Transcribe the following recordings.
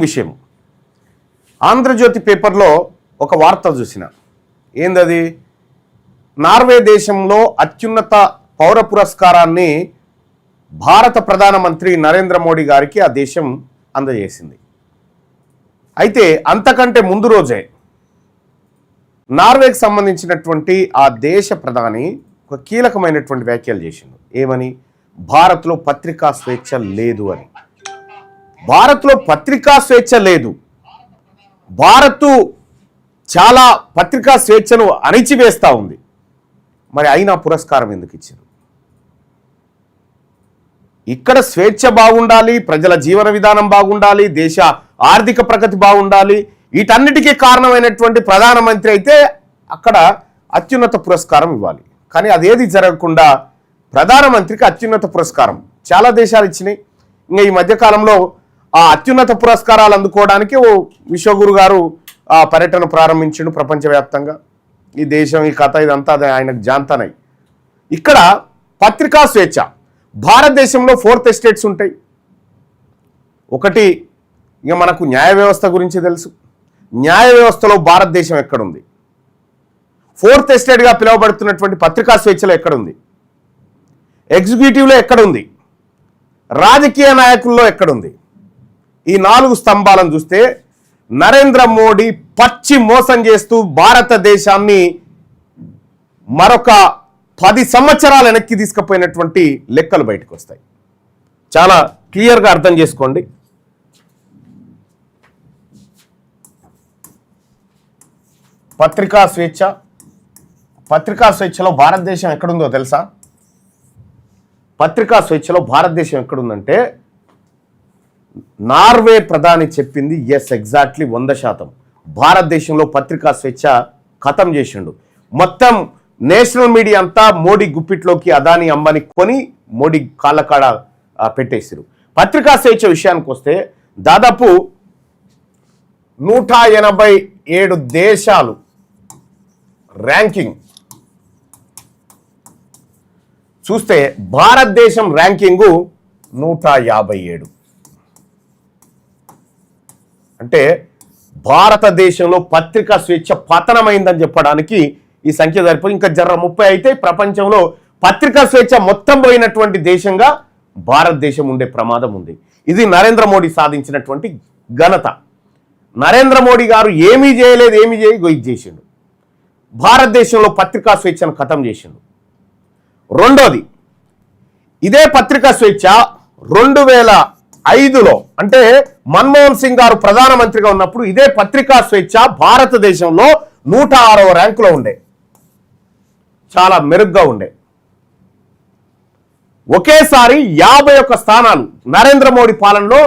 విషయం ఆంధ్రజ్యోతి పేపర్లో ఒక వార్త చూసిన ఏందది నార్వే దేశంలో అత్యున్నత పౌర పురస్కారాన్ని భారత ప్రధానమంత్రి నరేంద్ర మోడీ గారికి ఆ దేశం అందజేసింది. అయితే అంతకంటే ముందు రోజే నార్వేకి సంబంధించినటువంటి ఆ దేశ ప్రధాని ఒక కీలకమైనటువంటి వ్యాఖ్యలు చేసిండు. ఏమని? భారత్లో పత్రికా స్వేచ్ఛ లేదు అని. భారత్లో పత్రికా స్వేచ్ఛ లేదు, భారత్ చాలా పత్రికా స్వేచ్ఛను అణిచివేస్తూ ఉంది. మరి అయినా పురస్కారం ఎందుకు ఇచ్చారు? ఇక్కడ స్వేచ్ఛ బాగుండాలి, ప్రజల జీవన విధానం బాగుండాలి, దేశ ఆర్థిక ప్రగతి బాగుండాలి, వీటన్నిటికీ కారణమైనటువంటి ప్రధానమంత్రి అయితే అక్కడ అత్యున్నత పురస్కారం ఇవ్వాలి. కానీ అదేది జరగకుండా ప్రధానమంత్రికి అత్యున్నత పురస్కారం చాలా దేశాలు ఇచ్చినాయి. ఇంకా ఈ మధ్యకాలంలో ఆ అత్యున్నత పురస్కారాలు అందుకోవడానికి ఓ విశ్వగురు గారు ఆ పర్యటన ప్రారంభించిండు ప్రపంచవ్యాప్తంగా. ఈ దేశం, ఈ కథ, ఇదంతా ఆయనకు జాంతనై. ఇక్కడ పత్రికా స్వేచ్ఛ, భారతదేశంలో 4th ఎస్టేట్స్ ఉంటాయి. ఒకటి, ఇక మనకు న్యాయ వ్యవస్థ గురించి తెలుసు. న్యాయ వ్యవస్థలో భారతదేశం ఎక్కడుంది? 4th ఎస్టేట్గా పిలువబడుతున్నటువంటి పత్రికా స్వేచ్ఛలో ఎక్కడుంది? ఎగ్జిక్యూటివ్లో ఎక్కడుంది? రాజకీయ నాయకుల్లో ఎక్కడుంది? ఈ 4 స్తంభాలను చూస్తే నరేంద్ర మోడీ పచ్చి మోసం చేస్తూ భారతదేశాన్ని మరొక 10 సంవత్సరాల వెనక్కి తీసుకుపోయినటువంటి లెక్కలు బయటకు వస్తాయి. చాలా క్లియర్గా అర్థం చేసుకోండి. పత్రికా స్వేచ్ఛ, పత్రికా స్వేచ్ఛలో భారతదేశం ఎక్కడుందో తెలుసా? పత్రికా స్వేచ్ఛలో భారతదేశం ఎక్కడుందంటే నార్వే ప్రధాని చెప్పింది ఎస్, ఎగ్జాక్ట్లీ 100%. భారతదేశంలో పత్రికా స్వేచ్ఛ ఖతం చేసిండు. మొత్తం నేషనల్ మీడియా అంతా మోడీ గుప్పిట్లోకి అదాని అంబానీ కొని మోడీ కాళ్ళకాడ పెట్టేసారు. పత్రికా స్వేచ్ఛ విషయానికి వస్తే దాదాపు 187 దేశాలు ర్యాంకింగ్ చూస్తే భారతదేశం ర్యాంకింగు 157. అంటే భారతదేశంలో పత్రికా స్వేచ్ఛ పతనమైందని చెప్పడానికి ఈ సంఖ్య సరిపోయి. ఇంకా 30 అయితే ప్రపంచంలో పత్రికా స్వేచ్ఛ మొత్తం పోయినటువంటి దేశంగా భారతదేశం ఉండే ప్రమాదం ఉంది. ఇది నరేంద్ర మోడీ సాధించినటువంటి ఘనత. నరేంద్ర మోడీ గారు ఏమీ చేయలేదు, ఏమీ ఇది చేసిండు. భారతదేశంలో పత్రికా స్వేచ్ఛను ఖతం చేసిండు. రెండోది, ఇదే పత్రికా స్వేచ్ఛ 2005లో అంటే మన్మోహన్ సింగ్ గారు ప్రధానమంత్రిగా ఉన్నప్పుడు ఇదే పత్రికా స్వేచ్ఛ భారతదేశంలో 106వ ర్యాంకులో ఉండే, చాలా మెరుగ్గా ఉండే. ఒకేసారి 51 స్థానాలు నరేంద్ర మోడీ పాలనలో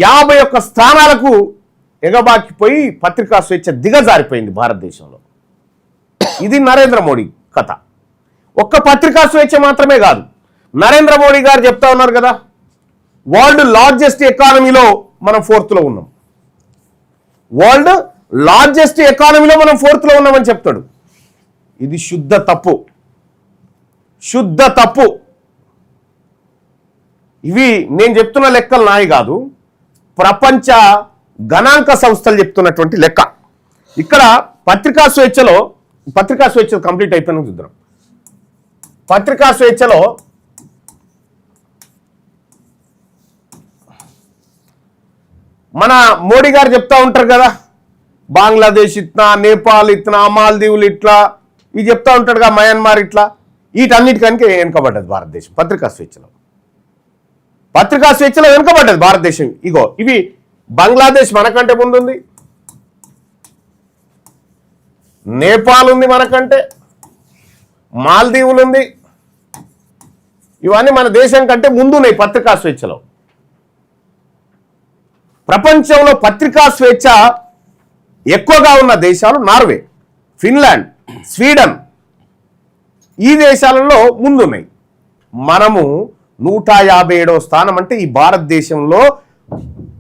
51 స్థానాలకు ఎగబాకిపోయి పత్రికా స్వేచ్ఛ దిగజారిపోయింది భారతదేశంలో. ఇది నరేంద్ర మోడీ కథ. ఒక్క పత్రికా స్వేచ్ఛ మాత్రమే కాదు, నరేంద్ర మోడీ గారు చెప్తా ఉన్నారు కదా, వరల్డ్ లార్జెస్ట్ ఎకానమీలో మనం 4th లో ఉన్నాం. వరల్డ్ లార్జెస్ట్ ఎకానమీలో మనం 4th లో ఉన్నామని చెప్తాడు. ఇది శుద్ధ తప్పు, శుద్ధ తప్పు. ఇవి నేను చెప్తున్న లెక్కలు నాయి కాదు, ప్రపంచ గణాంక సంస్థలు చెప్తున్నటువంటి లెక్క. ఇక్కడ పత్రికా స్వేచ్ఛలో, పత్రికా స్వేచ్ఛ కంప్లీట్ అయిపోయిన చూద్దాం. పత్రికా స్వేచ్ఛలో మన మోడీ గారు చెప్తా ఉంటారు కదా, బంగ్లాదేశ్ ఇట్లా, నేపాల్ ఇట్లా, మాల్దీవులు ఇట్లా, ఇవి చెప్తా ఉంటాడు కదా, మయన్మార్ ఇట్లా. వీటన్నిటికనికే వెనుకబడ్డది భారతదేశం పత్రికా స్వేచ్ఛలో. పత్రికా స్వేచ్ఛలో వెనుకబడ్డది భారతదేశం. ఇగో ఇవి బంగ్లాదేశ్ మనకంటే ముందుంది, నేపాల్ ఉంది మనకంటే, మాల్దీవులు ఉంది. ఇవన్నీ మన దేశం కంటే ముందున్నాయి పత్రికా స్వేచ్ఛలో. ప్రపంచంలో పత్రికా స్వేచ్ఛ ఎక్కువగా ఉన్న దేశాలు నార్వే, ఫిన్లాండ్, స్వీడన్. ఈ దేశాలలో ముందున్నాయి. మనము 157వ స్థానం. అంటే ఈ భారతదేశంలో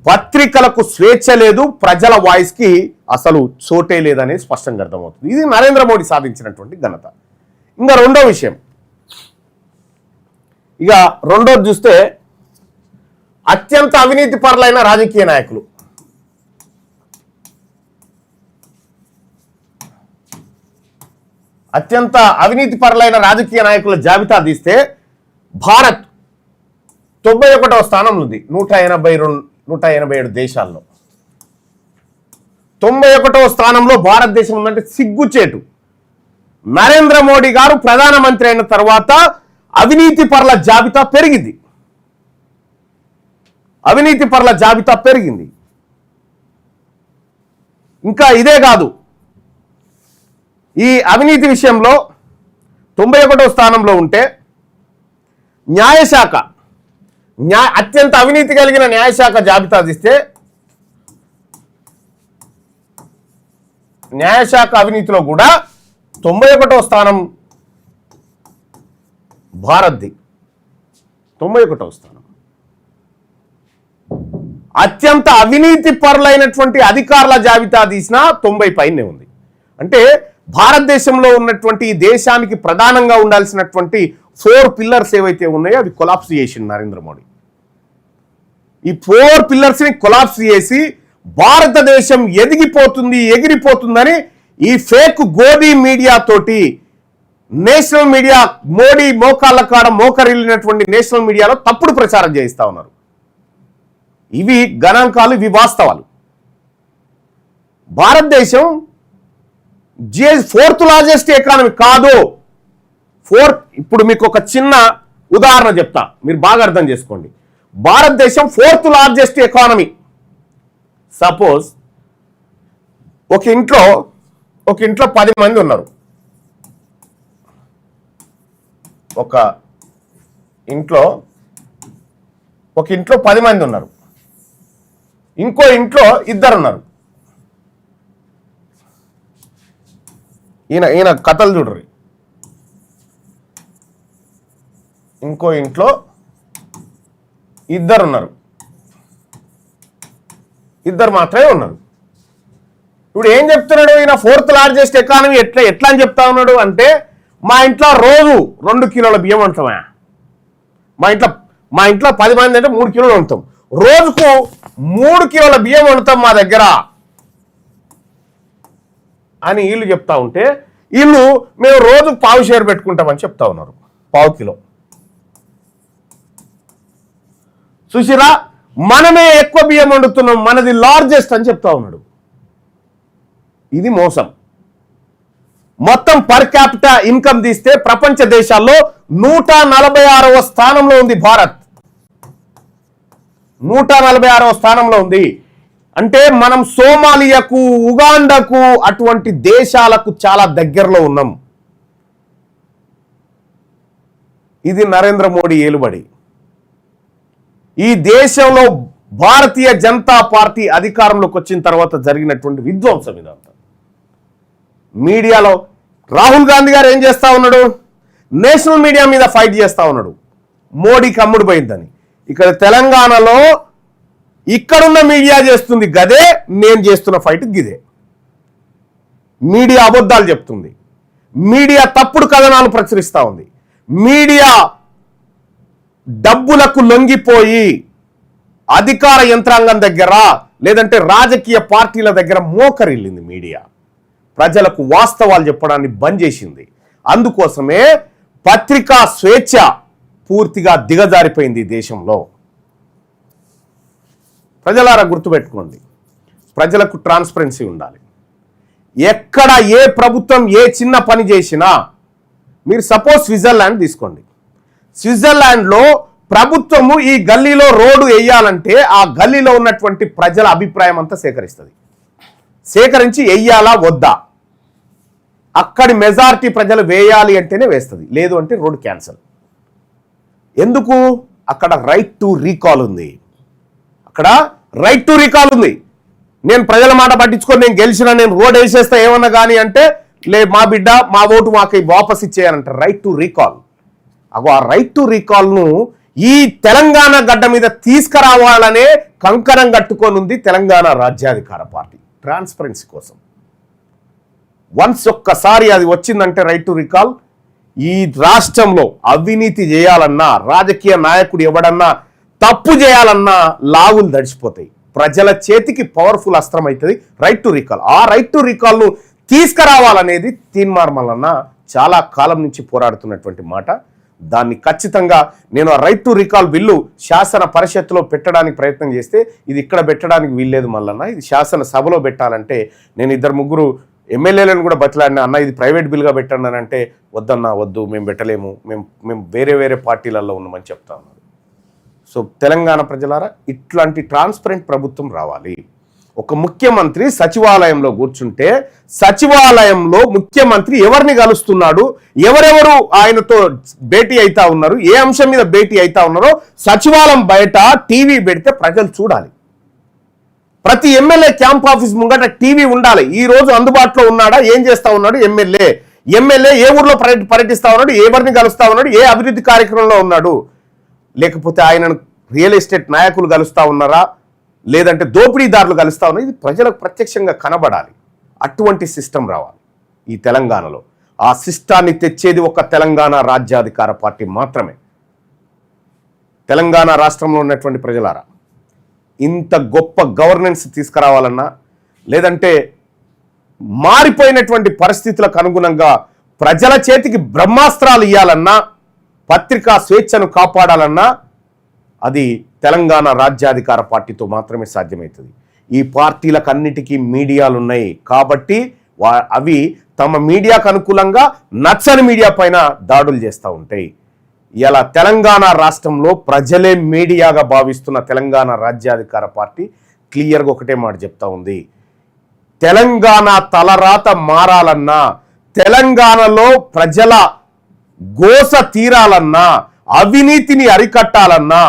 పత్రికలకు స్వేచ్ఛ లేదు, ప్రజల వాయిస్కి అసలు చోటే లేదనేది స్పష్టంగా అర్థమవుతుంది. ఇది నరేంద్ర మోడీ సాధించినటువంటి ఘనత. ఇంకా రెండో విషయం, ఇక రెండోది చూస్తే అత్యంత అవినీతి పరులైన రాజకీయ నాయకులు అత్యంత అవినీతి పరులైన రాజకీయ నాయకుల జాబితా తీస్తే భారత్ 91వ స్థానంలో ఉంది 187 దేశాల్లో. 91వ స్థానంలో భారతదేశం ఉందంటే సిగ్గుచేటు. నరేంద్ర మోడీ గారు ప్రధానమంత్రి అయిన తర్వాత అవినీతి పరుల జాబితా పెరిగింది. అవినీతి పరుల జాబితా పెరిగింది. ఇంకా ఇదే కాదు, ఈ అవినీతి విషయంలో 91వ స్థానంలో ఉంటే న్యాయశాఖ అత్యంత అవినీతి కలిగిన న్యాయశాఖ జాబితా తీస్తే న్యాయశాఖ అవినీతిలో కూడా 91వ స్థానం భారత్ది. 91వ స్థానం. అత్యంత అవినీతి పరులైనటువంటి అధికారుల జాబితా తీసినా 90 పైనే ఉంది. అంటే భారతదేశంలో ఉన్నటువంటి దేశానికి ప్రధానంగా ఉండాల్సినటువంటి 4 పిల్లర్స్ ఏవైతే ఉన్నాయో అవి కొలాప్స్ చేసింది నరేంద్ర మోడీ. ఈ 4 పిల్లర్స్ని కొలాప్స్ చేసి భారతదేశం ఎగిరిపోతుందని ఈ ఫేక్ గోధీ మీడియా తోటి నేషనల్ మీడియా మోడీ మోకాళ్ళ కాడ మోకరిల్లినటువంటి నేషనల్ మీడియాలో తప్పుడు ప్రచారం చేయిస్తా ఉన్నారు. ఇవి గణాంకాలు, ఇవి వాస్తవాలు. భారతదేశం 4th లార్జెస్ట్ ఎకానమీ కాదు. ఇప్పుడు మీకు ఒక చిన్న ఉదాహరణ చెప్తా, మీరు బాగా అర్థం చేసుకోండి. భారతదేశం 4th లార్జెస్ట్ ఎకానమీ. సపోజ్ ఒక ఇంట్లో 10 మంది ఉన్నారు. ఒక ఇంట్లో 10 మంది ఉన్నారు. ఇంకో ఇంట్లో 2 ఉన్నారు. ఈయన కథలు చూడరు. ఇంకో ఇంట్లో 2 ఉన్నారు. 2 మాత్రమే ఉన్నారు. ఇప్పుడు ఏం చెప్తున్నాడు ఈయన? 4th లార్జెస్ట్ ఎకానమీ ఎట్లా అని చెప్తా ఉన్నాడు అంటే, మా ఇంట్లో రోజు 2 కిలోల బియ్యం వండుతామా? మా ఇంట్లో 10 మంది అంటే 3 కిలోలు వండుతాం. రోజుకు 3 కిలోల బియ్యం వండుతాం మా దగ్గర అని వీళ్ళు చెప్తా ఉంటే, వీళ్ళు మేము రోజు పావు షేర్ పెట్టుకుంటామని చెప్తా ఉన్నారు. పావు కిలో. చూసిరా, మనమే ఎక్కువ బియ్యం వండుతున్నాం, మనది లార్జెస్ట్ అని చెప్తా ఉన్నాడు. ఇది మోసం. మొత్తం పర్ క్యాపిటా ఇన్కమ్ తీస్తే ప్రపంచ దేశాల్లో 146వ స్థానంలో ఉంది భారత్. 146వ స్థానంలో ఉంది. అంటే మనం సోమాలియాకు, ఉగాండాకు అటువంటి దేశాలకు చాలా దగ్గరలో ఉన్నాం. ఇది నరేంద్ర మోడీ ఏలుబడి. ఈ దేశంలో భారతీయ జనతా పార్టీ అధికారంలోకి వచ్చిన తర్వాత జరిగినటువంటి విధ్వంసం ఇదంతా. మీడియాలో రాహుల్ గాంధీ గారు ఏం చేస్తా ఉన్నాడు? నేషనల్ మీడియా మీద ఫైట్ చేస్తా ఉన్నాడు, మోడీకి అమ్ముడు పోయిందని. ఇక్కడ తెలంగాణలో ఇక్కడున్న మీడియా చేస్తుంది గదే, నేను చేస్తున్న ఫైట్ గిదే. మీడియా అబద్ధాలు చెప్తుంది, మీడియా తప్పుడు కథనాలు ప్రచురిస్తూ ఉంది, మీడియా డబ్బులకు లొంగిపోయి అధికార యంత్రాంగం దగ్గర లేదంటే రాజకీయ పార్టీల దగ్గర మోకరిల్లింది. మీడియా ప్రజలకు వాస్తవాలు చెప్పడాన్ని బంద్ చేసింది. అందుకోసమే పత్రికా స్వేచ్ఛ పూర్తిగా దిగజారిపోయింది ఈ దేశంలో. ప్రజలారా గుర్తుపెట్టుకోండి, ప్రజలకు ట్రాన్స్పరెన్సీ ఉండాలి. ఎక్కడ ఏ ప్రభుత్వం ఏ చిన్న పని చేసినా, మీరు సపోజ్ స్విట్జర్లాండ్ తీసుకోండి. స్విట్జర్లాండ్లో ప్రభుత్వము ఈ గల్లీలో రోడ్డు వేయాలంటే ఆ గల్లీలో ఉన్నటువంటి ప్రజల అభిప్రాయం అంతా సేకరిస్తుంది. సేకరించి వెయ్యాలా వద్దా, అక్కడి మెజారిటీ ప్రజలు వేయాలి అంటేనే వేస్తుంది, లేదు అంటే రోడ్ క్యాన్సల్. ఎందుకు? అక్కడ రైట్ టు రీకాల్ ఉంది. అక్కడ రైట్ టు రీకాల్ ఉంది. నేను ప్రజల మాట పట్టించుకొని నేను గెలిచిన, నేను రోడ్ వేసేస్తా ఏమన్నా కానీ అంటే, లే మా బిడ్డ మా ఓటు మాకు వాపస్ ఇచ్చేయాలంట. Right to recall. అగో ఆ రైట్ టు రీకాల్ను ఈ తెలంగాణ గడ్డ మీద తీసుకురావాలనే కంకణం కట్టుకొని ఉంది తెలంగాణ రాజ్యాధికార పార్టీ, ట్రాన్స్పరెన్సీ కోసం. వన్స్ ఒక్కసారి అది వచ్చిందంటే రైట్ టు రీకాల్, ఈ రాష్ట్రంలో అవినీతి చేయాలన్నా, రాజకీయ నాయకుడు ఎవడన్నా తప్పు చేయాలన్నా లాగులు దడిచిపోతాయి. ప్రజల చేతికి పవర్ఫుల్ అస్త్రం అవుతుంది రైట్ టు రీకాల్. ఆ రైట్ టు రీకాల్ను తీసుకురావాలనేది తీన్మార్ మల్లన్న చాలా కాలం నుంచి పోరాడుతున్నటువంటి మాట. దాన్ని ఖచ్చితంగా నేను ఆ రైట్ టు రీకాల్ బిల్లు శాసన పరిషత్తులో పెట్టడానికి ప్రయత్నం చేస్తే ఇది ఇక్కడ పెట్టడానికి వీల్లేదు మల్లన్న, ఇది శాసన సభలో పెట్టాలంటే నేను 2-3 ఎమ్మెల్యేలను కూడా బతిలాడిన, అన్న ఇది ప్రైవేట్ బిల్గా పెట్టండి అని అంటే వద్దన్నా వద్దు, మేము పెట్టలేము, మేము వేరే పార్టీలలో ఉన్నామని చెప్తా ఉన్నారు. సో తెలంగాణ ప్రజలారా, ఇట్లాంటి ట్రాన్స్పరెంట్ ప్రభుత్వం రావాలి. ఒక ముఖ్యమంత్రి సచివాలయంలో కూర్చుంటే సచివాలయంలో ముఖ్యమంత్రి ఎవరిని కలుస్తున్నాడు, ఎవరెవరు ఆయనతో భేటీ అవుతా ఉన్నారు, ఏ అంశం మీద భేటీ అవుతా ఉన్నారో సచివాలయం బయట టీవీ పెడితే ప్రజలు చూడాలి. ప్రతి ఎమ్మెల్యే క్యాంప్ ఆఫీస్ ముంగట టీవీ ఉండాలి. ఈ రోజు అందుబాటులో ఉన్నాడా, ఏం చేస్తా ఉన్నాడు ఎమ్మెల్యే ఏ ఊర్లో పర్యటిస్తా ఉన్నాడు, ఎవరిని కలుస్తా ఉన్నాడు, ఏ అభివృద్ధి కార్యక్రమంలో ఉన్నాడు, లేకపోతే ఆయనను రియల్ ఎస్టేట్ నాయకులు కలుస్తా ఉన్నారా, లేదంటే దోపిడీదారులు కలుస్తా ఉన్నారు, ఇది ప్రజలకు ప్రత్యక్షంగా కనబడాలి. అటువంటి సిస్టమ్ రావాలి ఈ తెలంగాణలో. ఆ సిస్టాన్ని తెచ్చేది ఒక తెలంగాణ రాజ్యాధికార పార్టీ మాత్రమే. తెలంగాణ రాష్ట్రంలో ఉన్నటువంటి ప్రజలారా, ఇంత గొప్ప గవర్నెన్స్ తీసుకురావాలన్నా, లేదంటే మారిపోయినటువంటి పరిస్థితులకు అనుగుణంగా ప్రజల చేతికి బ్రహ్మాస్త్రాలు ఇవ్వాలన్నా, పత్రికా స్వేచ్ఛను కాపాడాలన్నా అది తెలంగాణ రాజ్యాధికార పార్టీతో మాత్రమే సాధ్యమవుతుంది. ఈ పార్టీలకు అన్నిటికీ మీడియాలు ఉన్నాయి కాబట్టి అవి తమ మీడియాకు అనుకూలంగా నచ్చని మీడియా పైన దాడులు చేస్తూ ఉంటాయి. ఇలా తెలంగాణ రాష్ట్రంలో ప్రజలే మీడియాగా భావిస్తున్న తెలంగాణ రాజ్యాధికార పార్టీ క్లియర్గా ఒకటే మాట చెప్తా ఉంది. తెలంగాణ తలరాత మారాలన్నా, తెలంగాణలో ప్రజల గోస తీరాలన్నా, అవినీతిని అరికట్టాలన్నా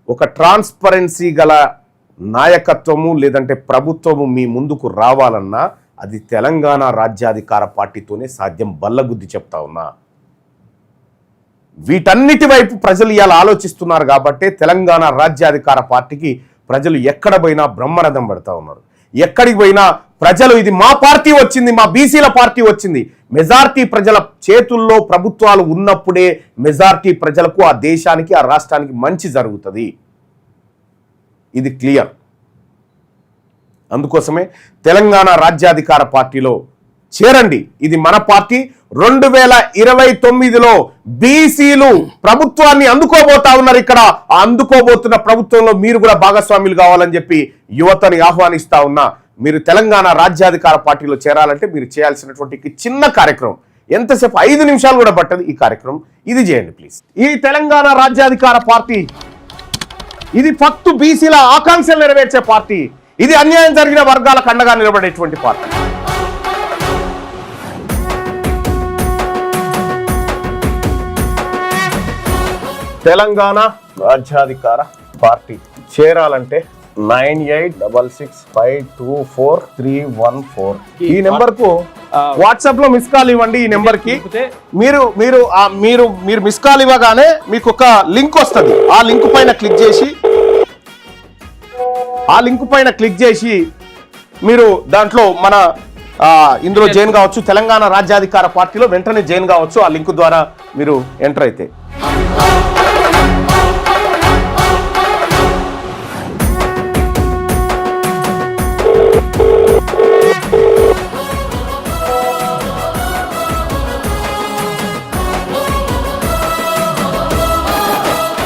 ఒక ట్రాన్స్పరెన్సీ గల నాయకత్వము లేదంటే ప్రభుత్వము మీ ముందుకు రావాలన్నా అది తెలంగాణ రాజ్యాధికార పార్టీతోనే సాధ్యం. బల్లగుద్ది చెప్తా ఉన్నా. వీటన్నిటి వైపు ప్రజలు ఇవాళ ఆలోచిస్తున్నారు కాబట్టి తెలంగాణ రాజ్యాధికార పార్టీకి ప్రజలు ఎక్కడ పోయినా బ్రహ్మరథం పడతా ఉన్నారు. ఎక్కడికి పోయినా ప్రజలు ఇది మా పార్టీ వచ్చింది, మా బీసీల పార్టీ వచ్చింది. మెజారిటీ ప్రజల చేతుల్లో ప్రభుత్వాలు ఉన్నప్పుడే మెజారిటీ ప్రజలకు, ఆ దేశానికి, ఆ రాష్ట్రానికి మంచి జరుగుతుంది. ఇది క్లియర్. అందుకోసమే తెలంగాణ రాజ్యాధికార పార్టీలో చేరండి. ఇది మన పార్టీ. 2029లో బీసీలు ప్రభుత్వాన్ని అందుకోబోతా ఉన్నారు. ఇక్కడ అందుకోబోతున్న ప్రభుత్వంలో మీరు కూడా భాగస్వాములు కావాలని చెప్పి యువతని ఆహ్వానిస్తా ఉన్నా. మీరు తెలంగాణ రాజ్యాధికార పార్టీలో చేరాలంటే మీరు చేయాల్సినటువంటి చిన్న కార్యక్రమం, ఎంతసేపు 5 నిమిషాలు కూడా పట్టదు ఈ కార్యక్రమం. ఇది చేయండి ప్లీజ్. ఈ తెలంగాణ రాజ్యాధికార పార్టీ ఇది ఫక్తు బీసీల ఆకాంక్షలు నెరవేర్చే పార్టీ. ఇది అన్యాయం జరిగిన వర్గాలకు అండగా నిలబడేటువంటి పార్టీ. తెలంగాణ రాజ్యాధికార పార్టీ చేరాలంటే 9866524314 ఈ నెంబర్ కు వాట్సాప్ లో మిస్ కాల్ ఇవ్వండి. ఈ నెంబర్ కి మీరు మిస్ కాల్ ఇవ్వగానే మీకు ఒక లింక్ వస్తుంది. ఆ లింక్ పైన క్లిక్ చేసి మీరు దాంట్లో మన ఇందులో జాయిన్ కావచ్చు. తెలంగాణ రాజ్యాధికార పార్టీలో వెంటనే జాయిన్ కావచ్చు. ఆ లింక్ ద్వారా మీరు ఎంటర్ అయితే